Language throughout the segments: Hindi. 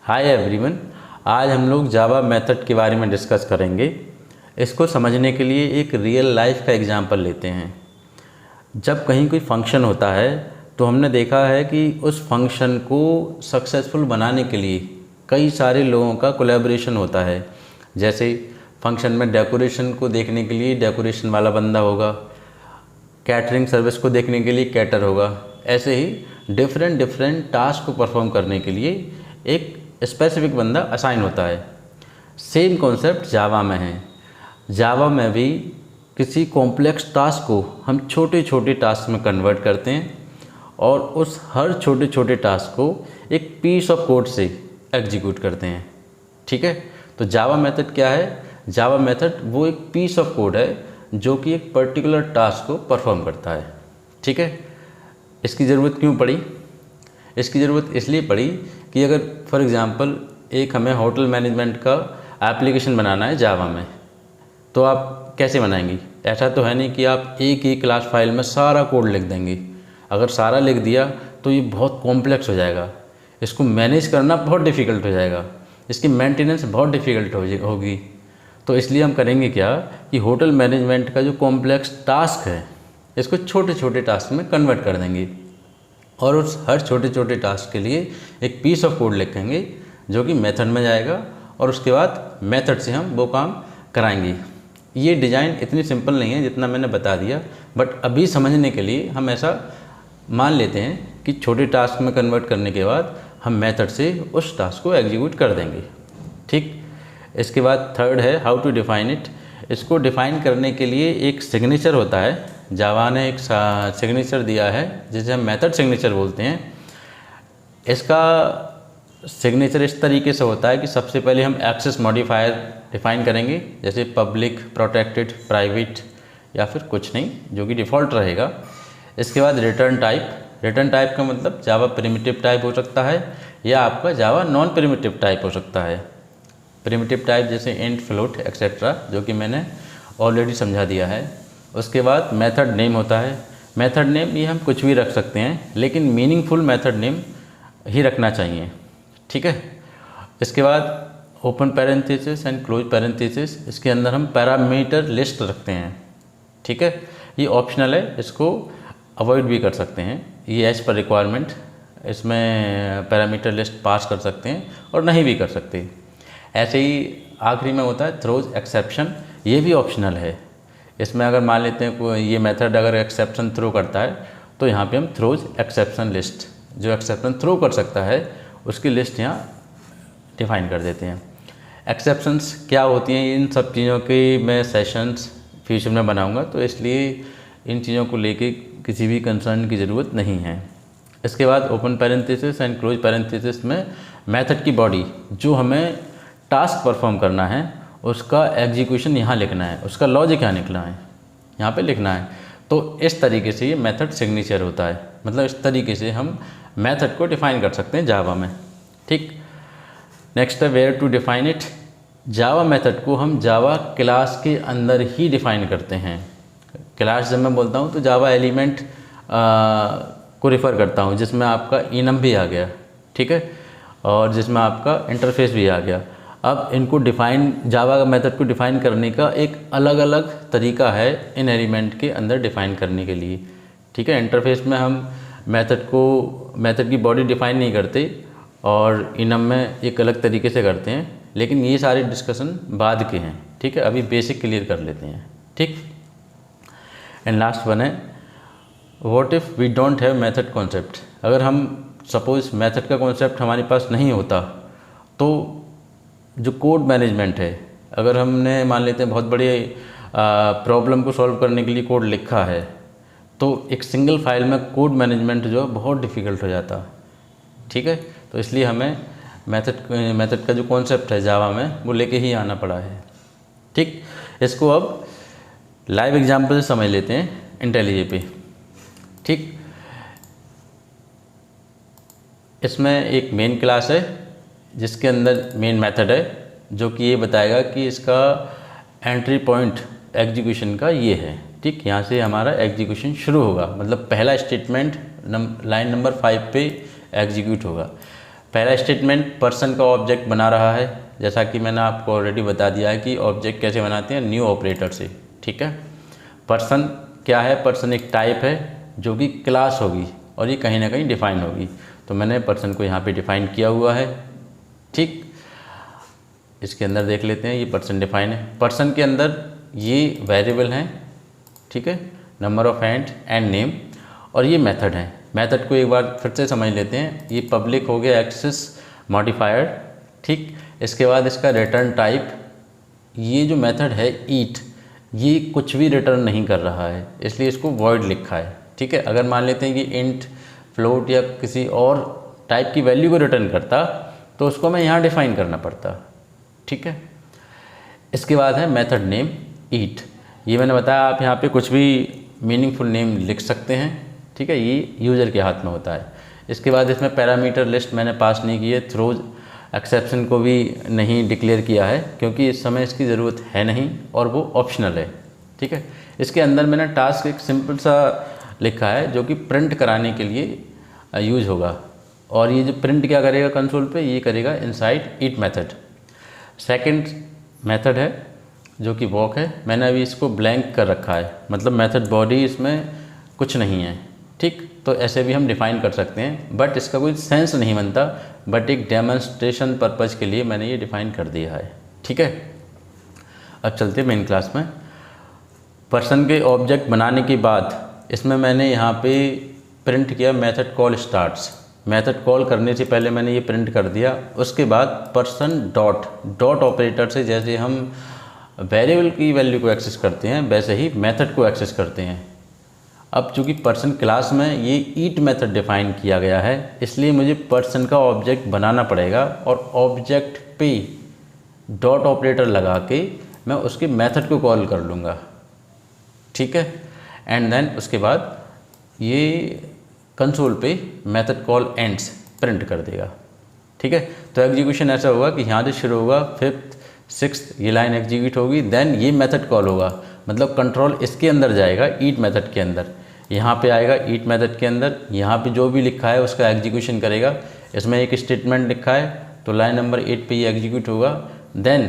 हाय एवरीवन, आज हम लोग जावा मेथड के बारे में डिस्कस करेंगे। इसको समझने के लिए एक रियल लाइफ का एग्जांपल लेते हैं। जब कहीं कोई फंक्शन होता है तो हमने देखा है कि उस फंक्शन को सक्सेसफुल बनाने के लिए कई सारे लोगों का कोलैबोरेशन होता है। जैसे फंक्शन में डेकोरेशन को देखने के लिए डेकोरेशन वाला बंदा होगा, कैटरिंग सर्विस को देखने के लिए कैटर होगा। ऐसे ही डिफरेंट टास्क को परफॉर्म करने के लिए एक स्पेसिफिक बंदा असाइन होता है। सेम कॉन्सेप्ट जावा में है। जावा में भी किसी कॉम्प्लेक्स टास्क को हम छोटे छोटे टास्क में कन्वर्ट करते हैं और उस हर छोटे छोटे टास्क को एक पीस ऑफ कोड से एग्जीक्यूट करते हैं। ठीक है, तो जावा मेथड क्या है? जावा मेथड वो एक पीस ऑफ कोड है जो कि एक पर्टिकुलर टास्क को परफॉर्म करता है। ठीक है, इसकी ज़रूरत क्यों पड़ी? इसकी ज़रूरत इसलिए पड़ी कि अगर फॉर एग्ज़ाम्पल एक हमें होटल मैनेजमेंट का एप्लीकेशन बनाना है जावा में, तो आप कैसे बनाएंगी? ऐसा तो है नहीं कि आप एक ही क्लास फाइल में सारा कोड लिख देंगे। अगर सारा लिख दिया तो ये बहुत कॉम्प्लेक्स हो जाएगा, इसको मैनेज करना बहुत डिफ़िकल्ट हो जाएगा, इसकी मेंटेनेंस बहुत डिफ़िकल्ट होगी। तो इसलिए हम करेंगे क्या कि होटल मैनेजमेंट का जो कॉम्प्लेक्स टास्क है इसको छोटे छोटे टास्क में कन्वर्ट कर देंगे और उस हर छोटे छोटे टास्क के लिए एक पीस ऑफ कोड लिखेंगे जो कि मेथड में जाएगा और उसके बाद मेथड से हम वो काम कराएंगे। ये डिज़ाइन इतनी सिंपल नहीं है जितना मैंने बता दिया, बट अभी समझने के लिए हम ऐसा मान लेते हैं कि छोटे टास्क में कन्वर्ट करने के बाद हम मेथड से उस टास्क को एग्जीक्यूट कर देंगे। ठीक, इसके बाद थर्ड है हाउ टू डिफ़ाइन इट। इसको डिफ़ाइन करने के लिए एक सिग्नेचर होता है। जावा ने एक सिग्नेचर दिया है जिसे हम मेथड सिग्नेचर बोलते हैं। इसका सिग्नेचर इस तरीके से होता है कि सबसे पहले हम एक्सेस मॉडिफायर डिफ़ाइन करेंगे, जैसे पब्लिक, प्रोटेक्टेड, प्राइवेट या फिर कुछ नहीं, जो कि डिफ़ॉल्ट रहेगा। इसके बाद रिटर्न टाइप। रिटर्न टाइप का मतलब जावा प्रिमिटिव टाइप हो सकता है या आपका जावा नॉन प्रिमिटिव टाइप हो सकता है। प्रिमिटिव टाइप जैसे इंट, फ्लोट एक्सेट्रा, जो कि मैंने ऑलरेडी समझा दिया है। उसके बाद मेथड नेम होता है। मेथड नेम ये हम कुछ भी रख सकते हैं, लेकिन मीनिंगफुल मेथड नेम ही रखना चाहिए। ठीक है, इसके बाद open parenthesis and close parenthesis, इसके अंदर हम पैरामीटर लिस्ट रखते हैं। ठीक है, ये ऑप्शनल है, इसको अवॉइड भी कर सकते हैं। ये एज पर रिक्वायरमेंट इसमें पैरामीटर लिस्ट पास कर सकते हैं और नहीं भी कर सकते। ऐसे ही आखिरी में होता है थ्रोज एक्सेप्शन, ये भी ऑप्शनल है। इसमें अगर मान लेते हैं कोई ये मेथड अगर एक्सेप्शन थ्रो करता है तो यहाँ पे हम थ्रोज एक्सेप्शन लिस्ट, जो एक्सेप्शन थ्रो कर सकता है उसकी लिस्ट यहाँ डिफ़ाइन कर देते हैं। एक्सेप्शंस क्या होती हैं, इन सब चीज़ों के मैं सेशंस फ्यूचर में बनाऊंगा, तो इसलिए इन चीज़ों को लेके किसी भी कंसर्न की ज़रूरत नहीं है। इसके बाद open parenthesis and close parenthesis में मेथड की बॉडी, जो हमें टास्क परफॉर्म करना है उसका एग्जीक्यूशन यहाँ लिखना है, उसका लॉजिक यहाँ लिखना है, यहाँ पे लिखना है। तो इस तरीके से ये मेथड सिग्नेचर होता है। मतलब इस तरीके से हम मेथड को डिफ़ाइन कर सकते हैं जावा में। ठीक, नेक्स्ट है where to define it. Java method को हम जावा क्लास के अंदर ही डिफ़ाइन करते हैं। क्लास जब मैं बोलता हूँ तो जावा एलिमेंट को रिफ़र करता हूँ, जिसमें आपका इनम भी आ गया। ठीक है, और जिसमें आपका इंटरफेस भी आ गया। अब इनको डिफ़ाइन, जावा मेथड को डिफ़ाइन करने का एक अलग अलग तरीका है इन एलिमेंट के अंदर डिफ़ाइन करने के लिए। ठीक है, इंटरफेस में हम मेथड की बॉडी डिफ़ाइन नहीं करते और इनम में एक अलग तरीके से करते हैं, लेकिन ये सारे डिस्कशन बाद के हैं। ठीक है, अभी बेसिक क्लियर कर लेते हैं। ठीक, एंड लास्ट वन है what if we don't have method concept. अगर हम सपोज मेथड का कॉन्सेप्ट हमारे पास नहीं होता तो जो कोड मैनेजमेंट है, अगर हमने मान लेते हैं बहुत बड़ी प्रॉब्लम को सॉल्व करने के लिए कोड लिखा है, तो एक सिंगल फाइल में कोड मैनेजमेंट जो है बहुत डिफ़िकल्ट हो जाता। ठीक है, तो इसलिए हमें मेथड का जो कॉन्सेप्ट है जावा में वो लेके ही आना पड़ा है। ठीक, इसको अब लाइव एग्जांपल से समझ लेते हैं इंटेलिजे पे। ठीक, इसमें एक मेन क्लास है जिसके अंदर मेन मेथड है जो कि ये बताएगा कि इसका एंट्री पॉइंट एग्जीक्यूशन का ये है। ठीक, यहाँ से हमारा एग्जीक्यूशन शुरू होगा, मतलब पहला स्टेटमेंट लाइन नंबर 5 पे एग्जीक्यूट होगा। पहला स्टेटमेंट पर्सन का ऑब्जेक्ट बना रहा है, जैसा कि मैंने आपको ऑलरेडी बता दिया है कि ऑब्जेक्ट कैसे बनाते हैं, न्यू ऑपरेटर से। ठीक है, पर्सन क्या है, पर्सन एक टाइप है जो कि क्लास होगी और ये कहीं ना कहीं डिफाइन होगी। तो मैंने पर्सन को यहाँ पे डिफाइन किया हुआ है। ठीक, इसके अंदर देख लेते हैं, ये पर्सन डिफाइन है। पर्सन के अंदर ये वेरिएबल हैं, ठीक है, नंबर ऑफ एंड नेम, और ये मेथड है। मेथड को एक बार फिर से समझ लेते हैं। ये पब्लिक हो गया एक्सेस मॉडिफायर। ठीक, इसके बाद इसका रिटर्न टाइप, ये जो मेथड है ईट, ये कुछ भी रिटर्न नहीं कर रहा है, इसलिए इसको वॉइड लिखा है। ठीक है, अगर मान लेते हैं कि इंट, फ्लोट या किसी और टाइप की वैल्यू को रिटर्न करता तो उसको मैं यहाँ डिफाइन करना पड़ता। ठीक है, इसके बाद है मेथड नेम ईट। ये मैंने बताया आप यहाँ पे कुछ भी मीनिंगफुल नेम लिख सकते हैं। ठीक है, ये यूज़र के हाथ में होता है। इसके बाद इसमें पैरामीटर लिस्ट मैंने पास नहीं की है, थ्रोज एक्सेप्शन को भी नहीं डिक्लेयर किया है क्योंकि इस समय इसकी ज़रूरत है नहीं और वो ऑप्शनल है। ठीक है, इसके अंदर मैंने टास्क एक सिंपल सा लिखा है जो कि प्रिंट कराने के लिए यूज होगा, और ये जो प्रिंट क्या करेगा कंसोल पे, ये करेगा inside it method. Second method है जो कि वॉक है, मैंने अभी इसको ब्लैंक कर रखा है, मतलब मेथड बॉडी इसमें कुछ नहीं है। ठीक, तो ऐसे भी हम डिफ़ाइन कर सकते हैं, बट इसका कोई सेंस नहीं बनता, बट एक डेमोन्स्ट्रेशन पर्पज़ के लिए मैंने ये डिफ़ाइन कर दिया है। ठीक है, अब चलते हैं मेन क्लास में। पर्सन के ऑब्जेक्ट बनाने के बाद इसमें मैंने यहाँ पे प्रिंट किया method call starts. Method call करने से पहले मैंने ये प्रिंट कर दिया। उसके बाद पर्सन डॉट ऑपरेटर से जैसे हम वेरिएबल की वैल्यू को एक्सेस करते हैं वैसे ही मेथड को एक्सेस करते हैं। अब चूँकि पर्सन क्लास में ये ईट मेथड डिफाइन किया गया है, इसलिए मुझे पर्सन का ऑब्जेक्ट बनाना पड़ेगा और ऑब्जेक्ट पे डॉट ऑपरेटर लगा के मैं उसके मेथड को कॉल कर लूँगा। ठीक है, एंड देन उसके बाद ये कंसोल पे मेथड कॉल एंड्स प्रिंट कर देगा। ठीक है, तो एग्जीक्यूशन ऐसा होगा कि यहाँ से शुरू होगा, 5th 6th ये लाइन एग्जीक्यूट होगी, देन ये मेथड कॉल होगा, मतलब कंट्रोल इसके अंदर जाएगा ईट मेथड के अंदर, यहाँ पे आएगा ईट मेथड के अंदर, यहाँ पे जो भी लिखा है उसका एग्जीक्यूशन करेगा। इसमें एक स्टेटमेंट लिखा है तो लाइन नंबर 8 पे ये एग्जीक्यूट होगा, देन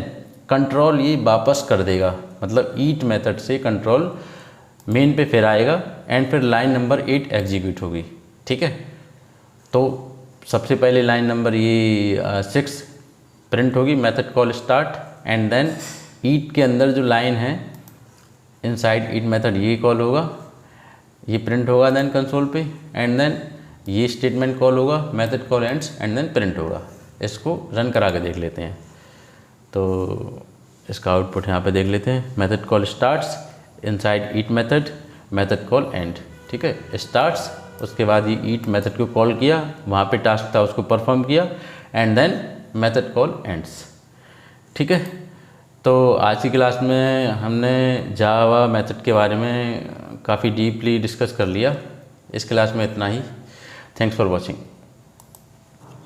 कंट्रोल ये वापस कर देगा, मतलब ईट मेथड से कंट्रोल मेन पे फिर आएगा एंड फिर लाइन नंबर 8 एग्जीक्यूट होगी। ठीक है, तो सबसे पहले लाइन नंबर ये 6 प्रिंट होगी, method call start, and then it के अंदर जो लाइन है इनसाइड ईट मेथड ये कॉल होगा, ये प्रिंट होगा देन कंसोल पे, एंड देन ये स्टेटमेंट कॉल होगा method call ends, and then print होगा। इसको रन करा के देख लेते हैं, तो इसका आउटपुट यहाँ पे देख लेते हैं। Method call starts inside it method call and. ठीक है, स्टार्ट्स, उसके बाद ये ईट मेथड को कॉल किया, वहाँ पे टास्क था उसको परफॉर्म किया, and then method call ends. ठीक है, तो आज की क्लास में हमने जावा मेथड के बारे में काफ़ी डीपली डिस्कस कर लिया। इस क्लास में इतना ही। Thanks for watching.